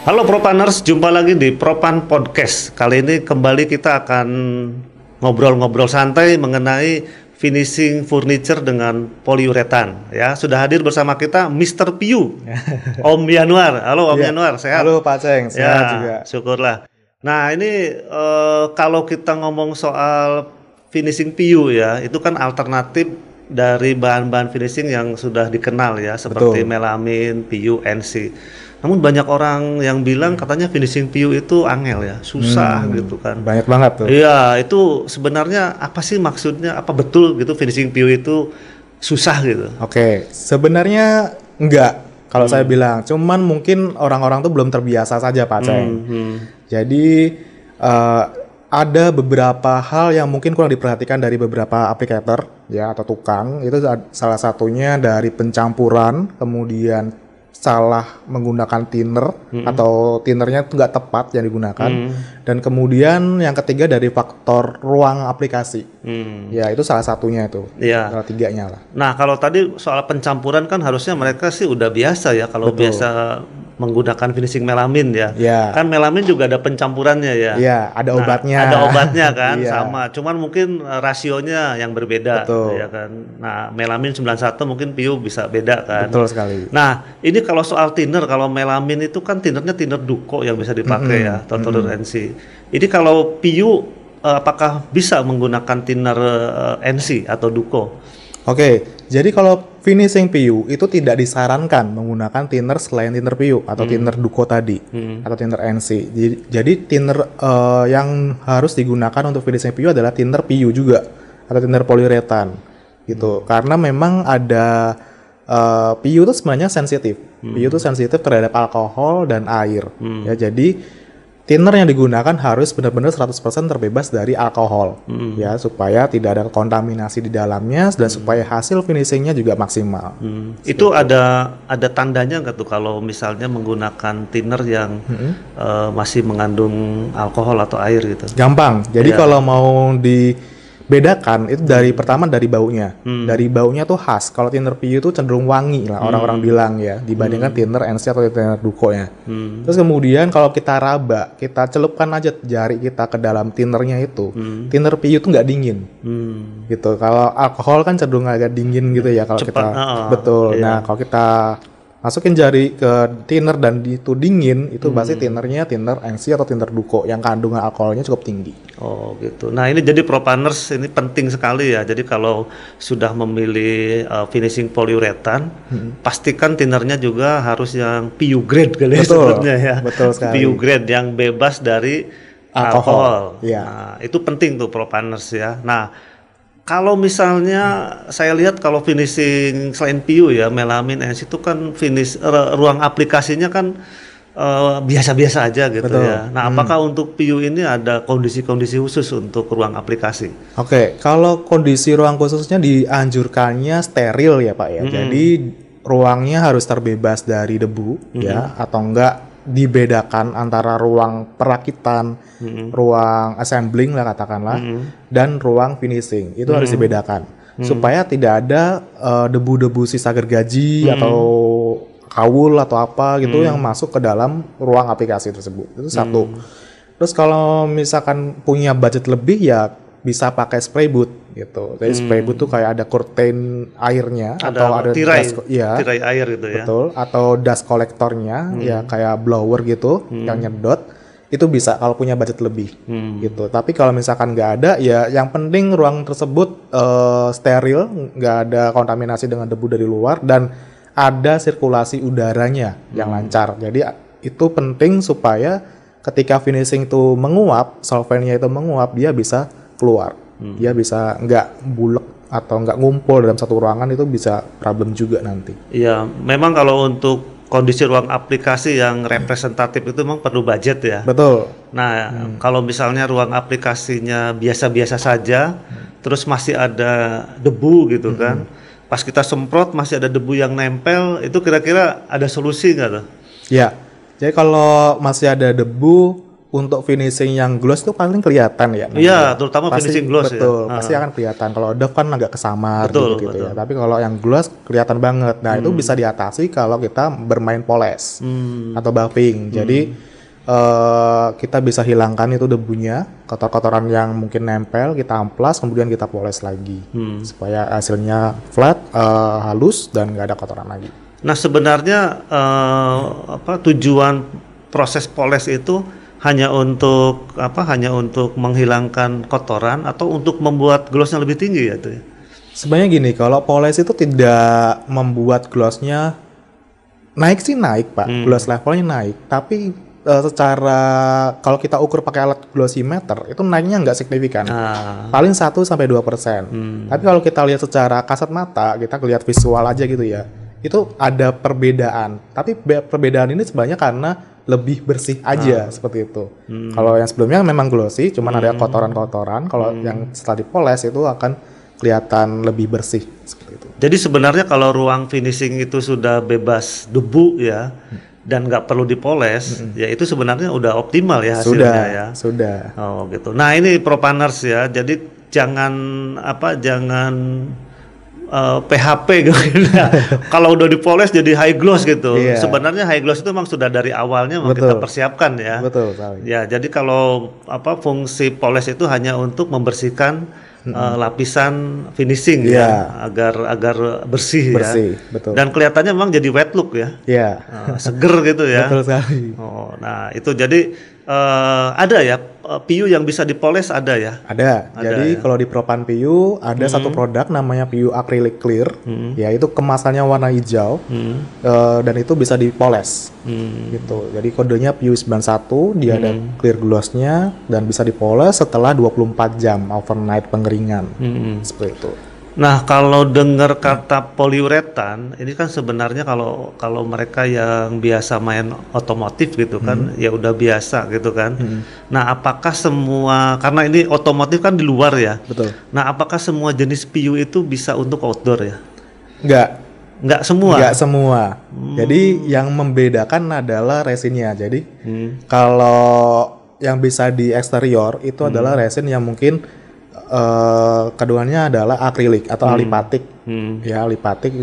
Halo Propaners, jumpa lagi di Propan Podcast. Kali ini kembali kita akan ngobrol-ngobrol santai mengenai finishing furniture dengan poliuretan. Ya, sudah hadir bersama kita Mr. Piyu, Om Yanuar. Halo Om Yanuar, sehat? Halo Pak Ceng, sehat ya, juga. Syukurlah. Nah ini kalau kita ngomong soal finishing Piyu ya, itu kan alternatif dari bahan-bahan finishing yang sudah dikenal ya, seperti melamin, Piyu, NC. Namun banyak orang yang bilang katanya finishing Piyu itu angel ya, susah gitu kan. Banyak banget tuh. Iya, itu sebenarnya apa sih maksudnya? Apa betul gitu finishing Piyu itu susah gitu? Oke, sebenarnya enggak kalau saya bilang. Cuman mungkin orang-orang tuh belum terbiasa saja Pak Ceng. Jadi ada beberapa hal yang mungkin kurang diperhatikan dari beberapa aplikator ya atau tukang. Itu salah satunya dari pencampuran, kemudian salah menggunakan thinner atau thinnernya itu nggak tepat yang digunakan, dan kemudian yang ketiga dari faktor ruang aplikasi. Ya itu salah satunya itu. Iya. Salah tiganya lah. Nah kalau tadi soal pencampuran kan harusnya mereka sih udah biasa ya kalau biasa menggunakan finishing melamin ya. Kan melamin juga ada pencampurannya ya. Iya, ada obatnya. Ada obatnya kan sama. Cuman mungkin rasionya yang berbeda ya kan. Nah, melamin 91 mungkin Piyu bisa beda kan. Betul sekali. Nah, ini kalau soal thinner, kalau melamin itu kan thinnernya thinner Duko yang bisa dipakai ya, Totoler NC. Ini kalau Piyu apakah bisa menggunakan thinner NC atau Duko? Oke, jadi kalau finishing Piyu itu tidak disarankan menggunakan thinner selain thinner Piyu atau thinner Duko tadi atau thinner NC. Jadi thinner yang harus digunakan untuk finishing Piyu adalah thinner Piyu juga atau thinner poliuretan gitu. Karena memang ada Piyu itu sebenarnya sensitif. Piyu itu sensitif terhadap alkohol dan air. Ya, jadi thinner yang digunakan harus benar-benar 100% terbebas dari alkohol, ya, supaya tidak ada kontaminasi di dalamnya dan supaya hasil finishingnya juga maksimal. Itu ada tandanya nggak tuh kalau misalnya menggunakan thinner yang masih mengandung alkohol atau air gitu? Gampang. Jadi kalau mau dibedakan itu pertama dari baunya. Dari baunya tuh khas. Kalau thinner Piyu itu cenderung wangi lah orang-orang bilang ya, dibandingkan thinner NC atau thinner Duko-nya. Terus kemudian kalau kita raba, kita celupkan aja jari kita ke dalam thinnernya itu. Thinner Piyu itu nggak dingin. Gitu. Kalau alkohol kan cenderung agak dingin gitu ya kalau kita. Betul. Nah, kalau kita masukin jari ke thinner dan itu dingin, itu pasti thinnernya thinner NC atau thinner Duko yang kandungan alkoholnya cukup tinggi. Oh gitu. Nah ini jadi Propaners ini penting sekali ya. Jadi kalau sudah memilih finishing poliuretan, pastikan thinnernya juga harus yang Piyu grade kali sebetulnya ya. Betul sekali. Piyu grade yang bebas dari alkohol. Ya. Nah itu penting tuh Propaners ya. Nah kalau misalnya saya lihat kalau finishing selain Piyu ya, melamin NC itu kan ruang aplikasinya kan biasa-biasa aja gitu. Betul. Ya. Nah, apakah untuk Piyu ini ada kondisi-kondisi khusus untuk ruang aplikasi? Oke, kalau kondisi ruang khususnya dianjurkannya steril ya Pak ya. Jadi ruangnya harus terbebas dari debu ya, atau enggak dibedakan antara ruang perakitan, ruang assembling lah katakanlah, dan ruang finishing. Itu harus dibedakan supaya tidak ada debu-debu sisa gergaji atau kawul atau apa gitu yang masuk ke dalam ruang aplikasi tersebut. Itu satu. Terus kalau misalkan punya budget lebih ya bisa pakai spray boot gitu. Jadi spray boot tuh kayak ada curtain airnya atau ada tirai air gitu ya. Betul, atau dust collectornya ya kayak blower gitu yang nyedot. Itu bisa kalau punya budget lebih gitu. Tapi kalau misalkan nggak ada ya yang penting ruang tersebut steril, nggak ada kontaminasi dengan debu dari luar dan ada sirkulasi udaranya yang lancar. Jadi itu penting supaya ketika finishing itu menguap, solventnya itu menguap, dia bisa keluar. Dia bisa nggak bulek atau nggak ngumpul dalam satu ruangan, itu bisa problem juga nanti. Iya, memang kalau untuk kondisi ruang aplikasi yang representatif itu memang perlu budget ya. Betul. Nah, kalau misalnya ruang aplikasinya biasa-biasa saja, terus masih ada debu gitu kan, pas kita semprot masih ada debu yang nempel, itu kira-kira ada solusi nggak tuh? Ya, jadi kalau masih ada debu, untuk finishing yang gloss itu paling kelihatan ya. Iya, terutama finishing gloss betul, ya. pasti akan kelihatan. Kalau doff kan agak kesamar gitu betul. ya. Tapi kalau yang gloss kelihatan banget. Nah, itu bisa diatasi kalau kita bermain poles atau buffing. Jadi kita bisa hilangkan itu debunya, kotor-kotoran yang mungkin nempel, kita amplas, kemudian kita poles lagi supaya hasilnya flat, halus dan nggak ada kotoran lagi. Nah, sebenarnya tujuan proses poles itu hanya untuk hanya untuk menghilangkan kotoran atau untuk membuat glossnya lebih tinggi ya tuh? Sebenarnya gini, kalau poles itu tidak membuat glossnya naik sih naik Pak, gloss levelnya naik, tapi secara kalau kita ukur pakai alat glossimeter itu naiknya nggak signifikan, paling 1-2%. Tapi kalau kita lihat secara kasat mata, kita lihat visual aja gitu ya, itu ada perbedaan. Tapi perbedaan ini sebenarnya karena lebih bersih aja seperti itu. Kalau yang sebelumnya memang glossy, cuman ada kotoran-kotoran. Kalau yang setelah dipoles itu akan kelihatan lebih bersih seperti itu. Jadi sebenarnya kalau ruang finishing itu sudah bebas debu ya. Dan nggak perlu dipoles, ya itu sebenarnya udah optimal ya hasilnya Sudah. Oh gitu. Nah ini Propanners ya, jadi jangan PHP gitu. Kalau udah dipoles jadi high gloss gitu. Sebenarnya high gloss itu memang sudah dari awalnya kita persiapkan ya. Betul. Ya jadi kalau fungsi poles itu hanya untuk membersihkan lapisan finishing ya agar bersih ya. Betul. Dan kelihatannya memang jadi wet look ya. Seger gitu ya. Betul sekali. Nah itu jadi ada ya PU yang bisa dipoles ada ya. Ada jadi ya. Kalau di Propan PU ada satu produk namanya PU Acrylic Clear, ya itu kemasannya warna hijau dan itu bisa dipoles gitu. Jadi kodenya PU91, dia ada clear glossnya dan bisa dipoles setelah 24 jam overnight pengeringan seperti itu. Nah kalau dengar kata poliuretan ini kan sebenarnya kalau mereka yang biasa main otomotif gitu kan ya udah biasa gitu kan. Nah apakah semua, karena ini otomotif kan di luar ya. Betul. Nah apakah semua jenis PU itu bisa untuk outdoor ya? Enggak semua. Jadi yang membedakan adalah resinnya. Jadi kalau yang bisa di eksterior itu adalah resin yang mungkin keduanya adalah akrilik atau alipatik, ya alipatik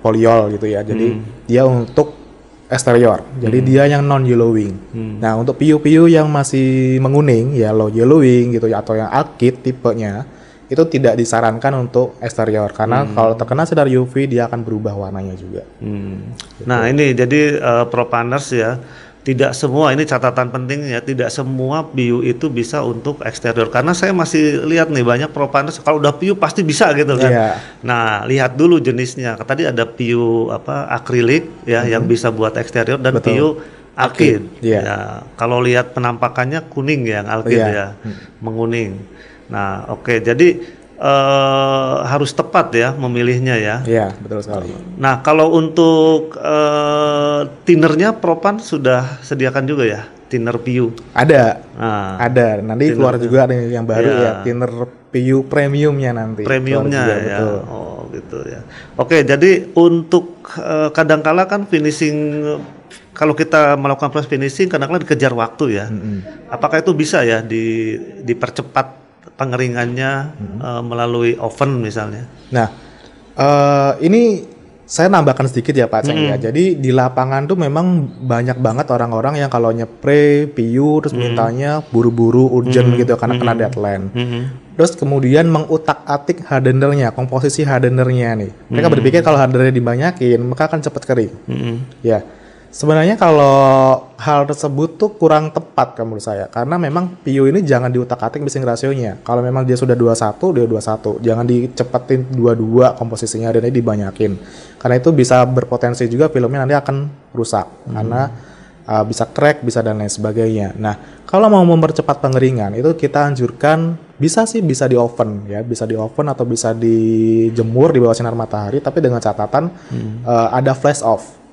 poliol gitu ya. Jadi dia untuk eksterior. Jadi dia yang non yellowing. Nah untuk PU yang masih menguning, yellow yellowing gitu ya, atau yang alkyd tipenya itu tidak disarankan untuk eksterior karena kalau terkena sinar UV dia akan berubah warnanya juga. Gitu. Nah ini jadi Propanners ya. Tidak semua, ini catatan pentingnya, tidak semua PU itu bisa untuk eksterior. Karena saya masih lihat nih banyak Propanners kalau udah PU pasti bisa gitu kan. Nah, lihat dulu jenisnya. Tadi ada PU akrilik ya yang bisa buat eksterior dan PU alkyd. Ya, kalau lihat penampakannya kuning ya, yang alkyd ya, menguning. Nah, oke. Jadi harus tepat ya memilihnya ya. Iya, betul sekali. Nah, kalau untuk thinnernya Propan sudah sediakan juga ya, thinner PU? Ada. Ada. Nanti keluar juga ada yang baru ya, thinner PU premiumnya nanti. Premiumnya juga, ya. betul. Oh, gitu ya. Oke, jadi untuk kadangkala kan finishing, kalau kita melakukan proses finishing kadang-kadang dikejar waktu ya. Apakah itu bisa ya dipercepat pengeringannya melalui oven misalnya? Nah, ini saya nambahkan sedikit ya Pak Ceng ya. Jadi di lapangan tuh memang banyak banget orang-orang yang kalau nyepray PU terus mintanya buru-buru urgent gitu karena kena deadline. Terus kemudian mengutak-atik hardenernya, komposisi hardenernya nih. Mereka berpikir kalau hardenernya dibanyakin maka akan cepat kering. Ya. Sebenarnya kalau hal tersebut tuh kurang tepat menurut saya. Karena memang PU ini jangan diutak-atik mixing rasionya. Kalau memang dia sudah 21, dia 21. Jangan dicepetin 22 komposisinya dan ini dibanyakin. Karena itu bisa berpotensi juga filmnya nanti akan rusak. Karena bisa crack, bisa dan lain sebagainya. Nah, kalau mau mempercepat pengeringan itu kita anjurkan bisa di oven ya. Bisa di oven atau bisa dijemur di bawah sinar matahari. Tapi dengan catatan ada flash off.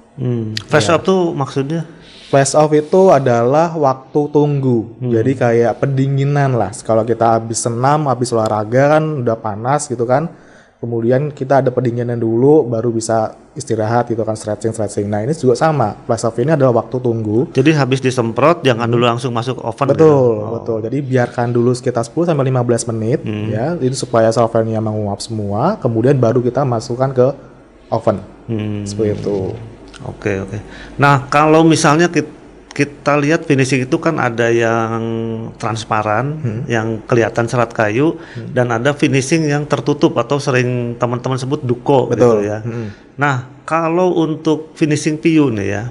Flash off tuh maksudnya? Flash off itu adalah waktu tunggu. Jadi kayak pendinginan lah. Kalau kita habis senam, habis olahraga kan udah panas gitu kan. kemudian kita ada pendinginan dulu, baru bisa istirahat gitu kan, stretching. Nah ini juga sama, flash off ini adalah waktu tunggu. Jadi habis disemprot jangan dulu langsung masuk oven. Betul. Jadi biarkan dulu sekitar 10 sampai 15 menit ya, itu supaya solvennya menguap semua, kemudian baru kita masukkan ke oven. Seperti itu. Oke. Nah, kalau misalnya kita lihat finishing itu kan ada yang transparan, yang kelihatan serat kayu, dan ada finishing yang tertutup atau sering teman-teman sebut duko. Betul. Gitu ya. Nah, kalau untuk finishing PU nih ya,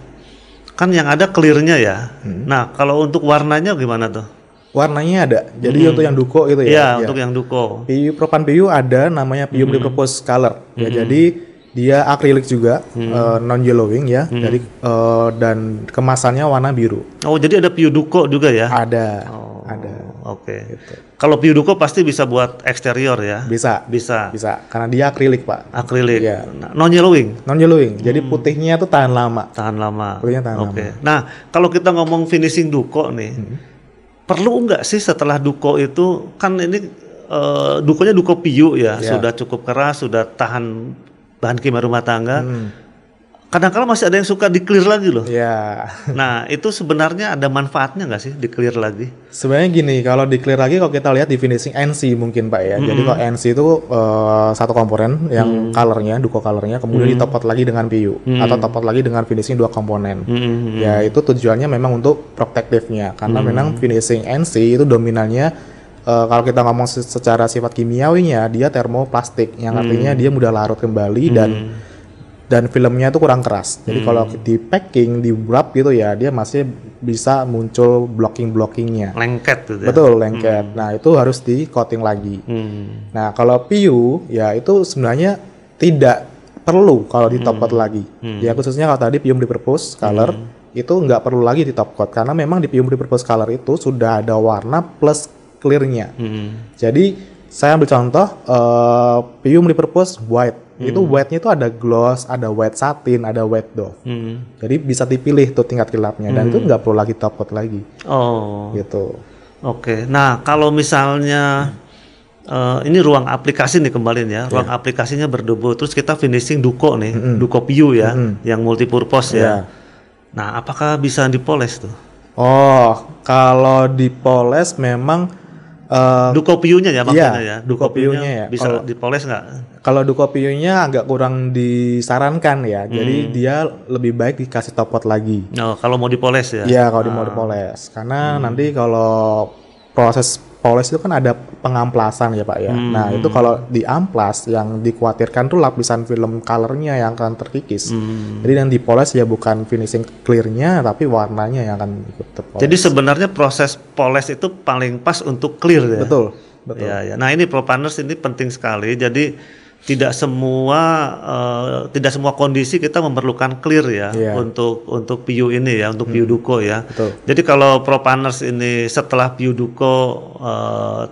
kan yang ada clear-nya ya. Nah, kalau untuk warnanya gimana tuh? Warnanya ada. Jadi untuk yang duko gitu ya. Iya, untuk yang duko. Propan PU ada namanya PU multipurpose color. Ya, jadi dia akrilik juga, non yellowing ya. Jadi dan kemasannya warna biru. Oh, jadi ada PU duko juga ya? Ada. Oke. Gitu. Kalau PU duko pasti bisa buat eksterior ya? Bisa. Karena dia akrilik, Pak. Akrilik. Iya. Non yellowing. Jadi putihnya tuh tahan lama. Putihnya tahan lama. Nah, kalau kita ngomong finishing duko nih, perlu nggak sih setelah duko itu, kan ini dukonya duko PU ya, sudah cukup keras, sudah tahan bahan kimia rumah tangga. Kadang-kadang masih ada yang suka di-clear lagi loh. Iya. Nah, itu sebenarnya ada manfaatnya nggak sih di-clear lagi? Sebenarnya gini, kalau di-clear lagi, kalau kita lihat di finishing NC mungkin Pak ya. Jadi kalau NC itu satu komponen yang colornya, duko colornya, kemudian ditopot lagi dengan PU atau topot lagi dengan finishing 2 komponen. Ya itu tujuannya memang untuk protective-nya, karena memang finishing NC itu dominannya kalau kita ngomong secara sifat kimiawinya, dia termoplastik, yang artinya dia mudah larut kembali dan filmnya itu kurang keras. Jadi kalau di packing, di wrap gitu ya, dia masih bisa muncul blocking-blockingnya. Lengket gitu ya? Betul, lengket. Nah itu harus di coating lagi. Nah kalau PU ya itu sebenarnya tidak perlu kalau di top coat lagi. Ya khususnya kalau tadi PU multipurpose color itu nggak perlu lagi di top coat, karena memang di PU multipurpose color itu sudah ada warna plus clear-nya. Jadi saya ambil contoh PU multipurpose white. Itu white-nya itu ada gloss, ada white satin, ada white dove. Jadi bisa dipilih tuh tingkat gelapnya, dan itu nggak perlu lagi top coat lagi. Oh. Gitu. Oke. Nah kalau misalnya ini ruang aplikasi nih kembali ya, ruang aplikasinya berdebu, terus kita finishing duko nih, duko PU ya, yang multipurpose ya. Nah apakah bisa dipoles tuh? Oh, kalau dipoles memang duko PU-nya ya maksudnya ya. Duko PU-nya ya. Bisa dipoles nggak? Kalau duko PU-nya agak kurang disarankan ya. Jadi dia lebih baik dikasih top coat lagi. Oh, kalau mau dipoles ya? Iya, kalau mau dipoles. Karena nanti kalau proses poles itu kan ada pengamplasan ya Pak ya. Nah itu kalau diamplas, yang dikhawatirkan tuh lapisan film colornya yang akan terkikis. Jadi yang dipoles ya bukan finishing clearnya, tapi warnanya yang akan ikut terpoles. Jadi sebenarnya proses poles itu paling pas untuk clear ya? Betul. Ya. Nah ini ProPaners ini penting sekali. Jadi tidak semua kondisi kita memerlukan clear ya untuk PU ini ya, untuk PU duko ya. Betul. Jadi kalau ProPaners ini setelah PU duko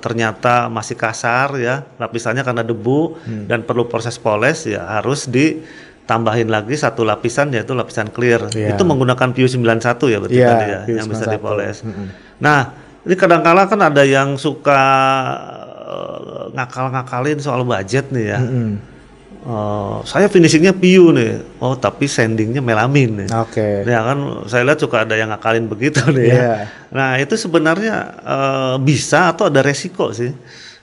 ternyata masih kasar ya lapisannya karena debu dan perlu proses poles, ya harus ditambahin lagi satu lapisan, yaitu lapisan clear. Itu menggunakan PU 91 ya berarti tadi ya, yang bisa dipoles. Nah ini kadang-kala kan ada yang suka ngakal-ngakalin soal budget nih ya. Saya finishingnya PU nih, oh tapi sandingnya melamin nih. Oke. Ya kan saya lihat suka ada yang ngakalin begitu nih ya. Nah itu sebenarnya bisa atau ada resiko sih?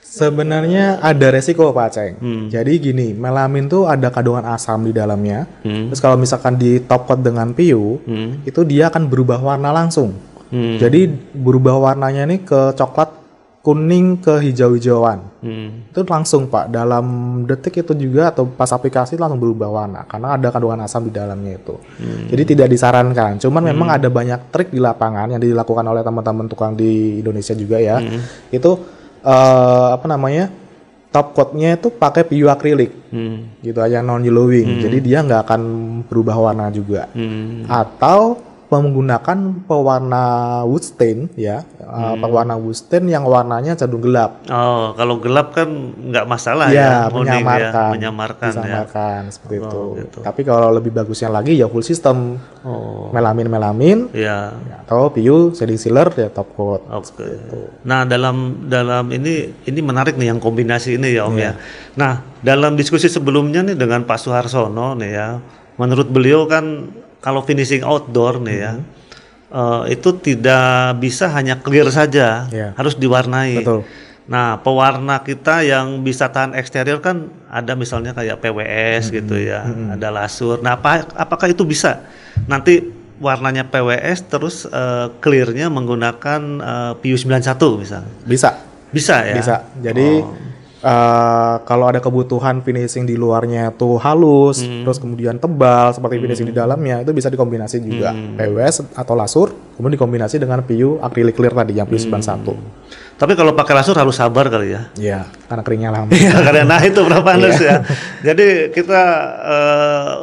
Sebenarnya ada resiko Pak Ceng. Jadi gini, melamin tuh ada kandungan asam di dalamnya. Terus kalau misalkan di top coat dengan PU, itu dia akan berubah warna langsung. Jadi berubah warnanya nih ke coklat kuning ke hijau-hijauan. Itu langsung Pak, dalam detik itu juga, atau pas aplikasi langsung berubah warna karena ada kandungan asam di dalamnya itu. Jadi tidak disarankan. Cuman memang ada banyak trik di lapangan yang dilakukan oleh teman-teman tukang di Indonesia juga ya. Itu top coatnya itu pakai PU akrilik. Gitu aja, non yellowing. Jadi dia nggak akan berubah warna juga. Atau menggunakan pewarna wood stain ya, pewarna wood stain yang warnanya cenderung gelap. Oh, kalau gelap kan nggak masalah Ya, ya, kuning menyamarkan, ya, menyamarkan ya. disamarkan seperti itu. Gitu. Tapi kalau lebih bagusnya lagi ya full system, melamin Ya. atau PU shading sealer ya top coat. Oke. Nah, dalam ini menarik nih yang kombinasi ini ya Om ya. Nah, dalam diskusi sebelumnya nih dengan Pak Suharsono nih ya, menurut beliau kan kalau finishing outdoor nih ya, itu tidak bisa hanya clear saja, harus diwarnai. Betul. Nah, pewarna kita yang bisa tahan eksterior kan ada misalnya kayak PWS gitu ya, ada lasur. Nah, apakah itu bisa nanti warnanya PWS terus clearnya menggunakan PU91 misalnya? Bisa ya? Bisa. Jadi kalau ada kebutuhan finishing di luarnya tuh halus, terus kemudian tebal seperti finishing di dalamnya, itu bisa dikombinasi juga PWS atau lasur, kemudian dikombinasi dengan PU acrylic clear tadi yang PU91. Tapi kalau pakai lasur harus sabar kali ya? Iya, karena keringnya lama. Iya, karena itu berapa ya. Jadi kita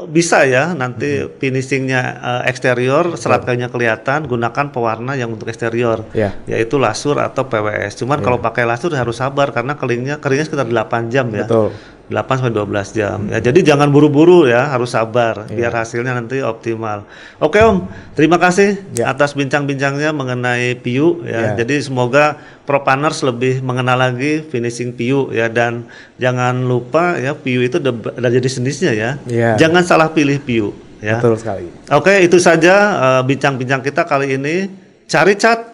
bisa ya nanti finishingnya eksterior, serat kayunya kelihatan, gunakan pewarna yang untuk eksterior, yaitu lasur atau PWS. Cuman kalau pakai lasur harus sabar karena keringnya sekitar 8 jam ya. Betul. 8-12 jam. Ya, jadi jangan buru-buru ya, harus sabar biar hasilnya nanti optimal. Oke Om, terima kasih atas bincang-bincangnya mengenai PU ya. Jadi semoga Propanners lebih mengenal lagi finishing PU ya, dan jangan lupa ya PU itu ada jenis-jenisnya ya. Jangan salah pilih PU ya. Betul sekali. Oke, itu saja bincang-bincang kita kali ini. Cari cat